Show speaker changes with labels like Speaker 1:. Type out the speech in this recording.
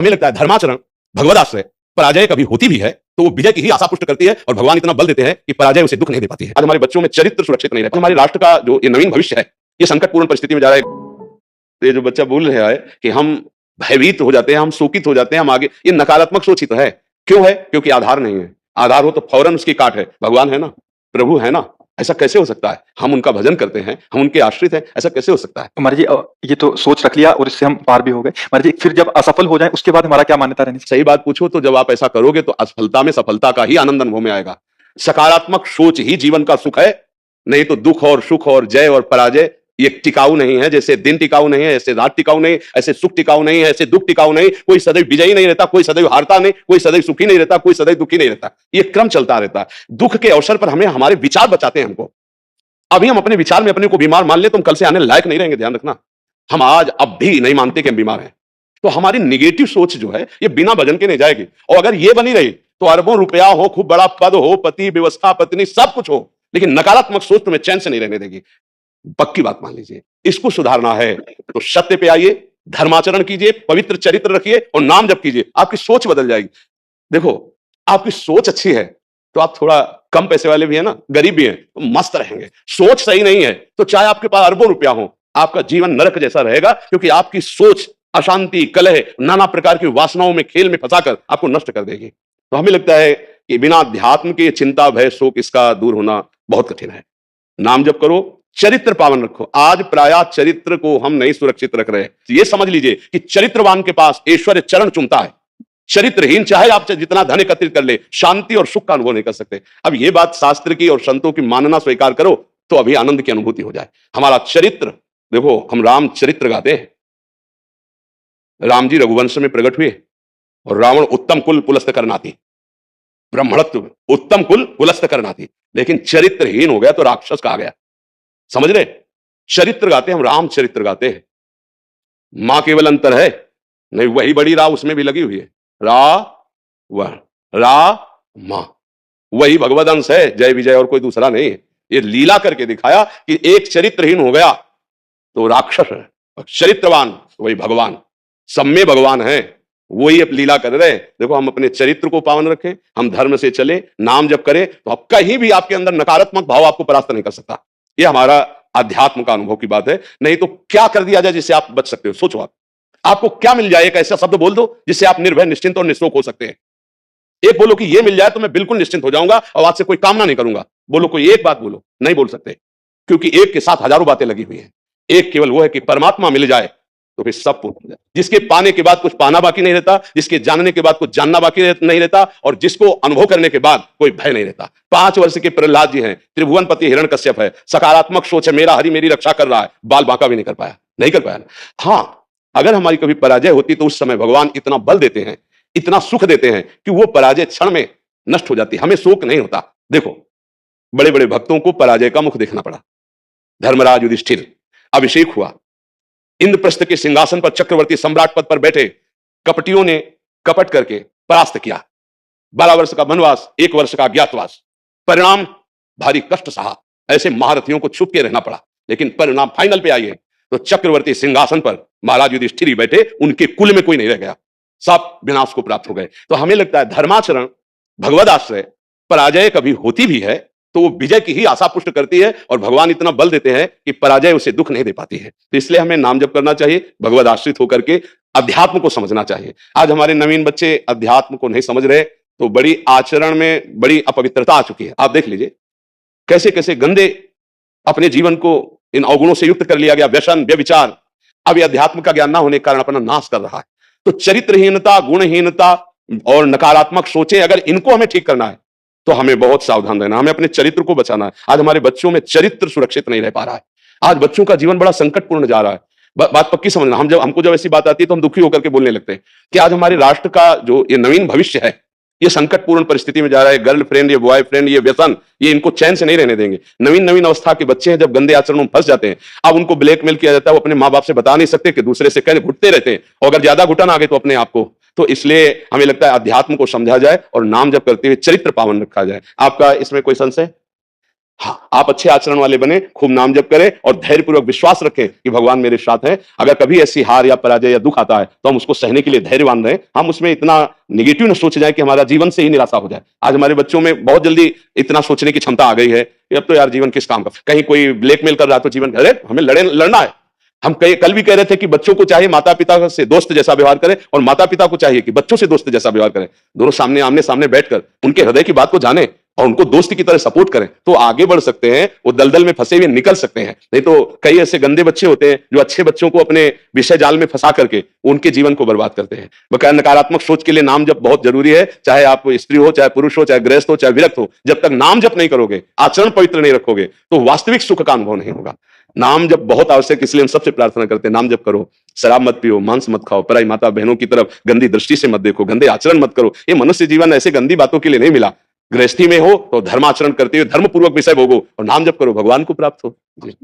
Speaker 1: हमें लगता है धर्माचरण भगवदाश्रय पराजय कभी होती भी है तो वो विजय की ही आशा पुष्ट करती है और भगवान इतना बल देते हैं कि पराजय उसे दुख नहीं दे पाती है। आज हमारे बच्चों में चरित्र सुरक्षित नहीं रहता। हमारे राष्ट्र का जो ये नवीन भविष्य है ये संकटपूर्ण परिस्थिति में जा रहा है। ये जो बच्चा बोल रहा है कि हम भयभीत हो जाते हैं, हम शोकित हो जाते हैं, हम आगे, ये नकारात्मक सोच ही तो है। क्यों है? क्योंकि आधार नहीं है। आधार हो तो फौरन उसकी काट है। भगवान है ना, प्रभु है ना, ऐसा कैसे हो सकता है? हम उनका भजन करते हैं, हम उनके आश्रित हैं, ऐसा कैसे हो सकता है?
Speaker 2: महाराज जी ये तो सोच रख लिया और इससे हम पार भी हो गए। महाराज जी फिर जब असफल हो जाए उसके बाद हमारा क्या मान्यता रहनी चाहिए?
Speaker 1: सही बात पूछो तो जब आप ऐसा करोगे तो असफलता में सफलता का ही आनंद अनुभव में आएगा। सकारात्मक सोच ही जीवन का सुख है, नहीं तो दुख और सुख और जय और पराजय ये टिकाऊ नहीं है। जैसे दिन टिकाऊ नहीं है, ऐसे रात टिकाऊ नहीं, ऐसे सुख टिकाऊ नहीं है, ऐसे दुख टिकाऊ नहीं। कोई सदैव विजयी नहीं रहता, कोई सदैव हारता नहीं, कोई सदैव सुखी नहीं रहता, कोई सदैव दुखी नहीं रहता। ये क्रम चलता रहता है। दुख के अवसर पर हमें हमारे विचार बचाते हैं हमको। अभी हम अपने विचार में अपने को बीमार मान ले तो हम कल से आने लायक नहीं रहेंगे, ध्यान रखना। हम आज अब भी नहीं मानते कि हम बीमार हैं, तो हमारी निगेटिव सोच जो है ये बिना वजन के नहीं जाएगी। और अगर ये बनी रही तो अरबों रुपया हो, खूब बड़ा पद हो, पति, व्यवस्था, पत्नी, सब कुछ हो, लेकिन नकारात्मक सोच तुम्हें चैन से नहीं रहने देगी। पक्की बात मान लीजिए। इसको सुधारना है तो सत्य पे आइए, धर्माचरण कीजिए, पवित्र चरित्र रखिए और नाम जप कीजिए, आपकी सोच बदल जाएगी। देखो, आपकी सोच अच्छी है तो आप थोड़ा कम पैसे वाले भी है ना, गरीब भी हैं, तो मस्त रहेंगे। सोच सही नहीं है तो चाहे आपके पास अरबों रुपया हो, आपका जीवन नरक जैसा रहेगा, क्योंकि आपकी सोच अशांति, कलह, नाना प्रकार की वासनाओं में, खेल में फंसाकर आपको नष्ट कर देगी। तो हमें लगता है कि बिना अध्यात्म के चिंता, भय, शोक इसका दूर होना बहुत कठिन है। नाम जप करो, चरित्र पावन रखो। आज प्रायः चरित्र को हम नहीं सुरक्षित रख रहे हैं। ये समझ लीजिए कि चरित्रवान के पास ऐश्वर्य चरण चुमता है। चरित्रहीन चाहे आप जितना धन एकत्रित कर ले, शांति और सुख का अनुभव नहीं कर सकते। अब ये बात शास्त्र की और संतों की मानना स्वीकार करो तो अभी आनंद की अनुभूति हो जाए। हमारा चरित्र देखो, हम राम चरित्र गाते हैं। राम जी रघुवंश में प्रकट हुए और रावण उत्तम कुल पुलस्त करनाती, ब्रह्मणत्व उत्तम कुल पुलस्त करनाती, लेकिन चरित्रहीन हो गया तो राक्षस कहा गया। समझ रहे? चरित्र गाते हैं हम, राम चरित्र गाते हैं। मां केवल अंतर है नहीं, वही बड़ी रा उसमें भी लगी हुई है। मां वही भगवद अंश है, जय विजय और कोई दूसरा नहीं है। ये लीला करके दिखाया कि एक चरित्रहीन हो गया तो राक्षस है, चरित्रवान वही भगवान। सब में भगवान है, वही अब लीला कर रहे हैं। देखो, हम अपने चरित्र को पावन रखें, हम धर्म से चले, नाम जप करें, तो अब कहीं भी आपके अंदर नकारात्मक भाव आपको परास्त नहीं कर सकता। ये हमारा अध्यात्म का अनुभव की बात है। नहीं तो क्या कर दिया जाए जिससे आप बच सकते हो? सोचो, आपको क्या मिल जाए? एक ऐसा शब्द बोल दो जिससे आप निर्भय, निश्चिंत और निःशोक हो सकते हैं। एक बोलो कि ये मिल जाए तो मैं बिल्कुल निश्चिंत हो जाऊंगा और आज से कोई कामना नहीं करूंगा। बोलो, कोई एक बात बोलो। नहीं बोल सकते, क्योंकि एक के साथ हजारों बातें लगी हुई हैं। एक केवल वो है कि परमात्मा मिल जाए तो फिर सब पूर्ण हो जाए। जिसके पाने के बाद कुछ पाना बाकी नहीं रहता, जिसके जानने के बाद कुछ जानना बाकी नहीं रहता, और जिसको अनुभव करने के बाद कोई भय नहीं रहता। 5 वर्ष के प्रहलाद जी हैं, त्रिभुवनपति हिरण्यकश्यप है, सकारात्मक सोच है, मेरा हरि मेरी रक्षा कर रहा है, बाल बांका भी नहीं कर पाया, नहीं कर पाया। हाँ, अगर हमारी कभी पराजय होती तो उस समय भगवान इतना बल देते हैं, इतना सुख देते हैं कि वो पराजय क्षण में नष्ट हो जाती, हमें शोक नहीं होता। देखो, बड़े बड़े भक्तों को पराजय का मुख देखना पड़ा। धर्मराज युधिष्ठिर, अभिषेक हुआ, इंद्रप्रस्थ के सिंहासन पर चक्रवर्ती सम्राट पद पर बैठे, कपटियों ने कपट करके परास्त किया। 12 वर्ष का वनवास, 1 वर्ष का अज्ञातवास, परिणाम भारी कष्ट सहा। ऐसे महारथियों को छुप के रहना पड़ा, लेकिन परिणाम फाइनल पे आइए तो चक्रवर्ती सिंहासन पर महाराज युधिष्ठिर ही बैठे, उनके कुल में कोई नहीं रह गया, सब विनाश को प्राप्त हो गए। तो हमें लगता है धर्माचरण भगवदाश्रय पराजय कभी होती भी है तो वो विजय की ही आशा पुष्ट करती है और भगवान इतना बल देते हैं कि पराजय उसे दुख नहीं दे पाती है। तो इसलिए हमें नाम जप करना चाहिए, भगवद आश्रित होकर के अध्यात्म को समझना चाहिए। आज हमारे नवीन बच्चे अध्यात्म को नहीं समझ रहे तो बड़ी आचरण में बड़ी अपवित्रता आ चुकी है। आप देख लीजिए कैसे कैसे गंदे अपने जीवन को इन अवगुणों से युक्त कर लिया गया, व्यसन, व्यभिचार। अब ये अध्यात्म का ज्ञान ना होने के कारण अपना नाश कर रहा है। तो चरित्रहीनता, गुणहीनता और नकारात्मक सोचें, अगर इनको हमें ठीक करना है तो हमें बहुत सावधान रहना, हमें अपने चरित्र को बचाना है। आज हमारे बच्चों में चरित्र सुरक्षित नहीं रह पा रहा है। आज बच्चों का जीवन बड़ा संकटपूर्ण जा रहा है। बात पक्की समझना। हमको जब ऐसी बात आती है तो हम दुखी होकर के बोलने लगते हैं कि आज हमारे राष्ट्र का जो ये नवीन भविष्य है ये संकटपूर्ण परिस्थिति में जा रहा है। गर्लफ्रेंड, ये बॉयफ्रेंड, ये व्यसन, ये इनको चैन से नहीं रहने देंगे। नवीन अवस्था के बच्चे हैं, जब गंदे आचरणों में फंस जाते हैं, अब उनको ब्लैकमेल किया जाता है, वो अपने माँ बाप से बता नहीं सकते कि दूसरे से कहने घुटते रहते हैं, और अगर ज्यादा घुटन आ गए तो अपने आप को। तो इसलिए हमें लगता है अध्यात्म को समझा जाए और नाम जप करते हुए चरित्र पावन रखा जाए। आपका इसमें कोई संशय? हाँ, आप अच्छे आचरण वाले बने, खूब नाम जप करें और धैर्यपूर्वक विश्वास रखें कि भगवान मेरे साथ है। अगर कभी ऐसी हार या पराजय या दुख आता है तो हम उसको सहने के लिए धैर्यवान रहें। हम उसमें इतना निगेटिव न सोच जाए कि हमारा जीवन से ही निराशा हो जाए। आज हमारे बच्चों में बहुत जल्दी इतना सोचने की क्षमता आ गई है कि अब तो यार जीवन किस काम का, कहीं कोई ब्लैकमेल कर रहा है तो जीवन, अरे हमें लड़ना है। हम कल भी कह रहे थे कि बच्चों को चाहिए माता पिता से दोस्त जैसा व्यवहार करें और माता पिता को चाहिए कि बच्चों से दोस्त जैसा व्यवहार करें। दोनों सामने आमने सामने बैठकर उनके हृदय की बात को जाने और उनको दोस्त की तरह सपोर्ट करें तो आगे बढ़ सकते हैं। वो दलदल में फंसे हुए निकल सकते हैं। नहीं तो कई ऐसे गंदे बच्चे होते हैं जो अच्छे बच्चों को अपने विषय जाल में फंसा करके उनके जीवन को बर्बाद करते हैं। बकाया नकारात्मक सोच के लिए नाम जप बहुत जरूरी है। चाहे आप स्त्री हो, चाहे पुरुष हो, चाहे गृहस्थ हो, चाहे विरक्त हो, जब तक नाम जप नहीं करोगे, आचरण पवित्र नहीं रखोगे तो वास्तविक सुख का अनुभव नहीं होगा। नाम जप बहुत आवश्यक, इसलिए हम सबसे प्रार्थना करते हैं नाम जप करो, शराब मत पियो, मांस मत खाओ, पराई माता बहनों की तरफ गंदी दृष्टि से मत देखो, गंदे आचरण मत करो। ये मनुष्य जीवन ऐसे गंदी बातों के लिए नहीं मिला। गृहस्थी में हो तो धर्माचरण करते हुए धर्मपूर्वक विषय भोगो और नाम जप करो, भगवान को प्राप्त हो। जी।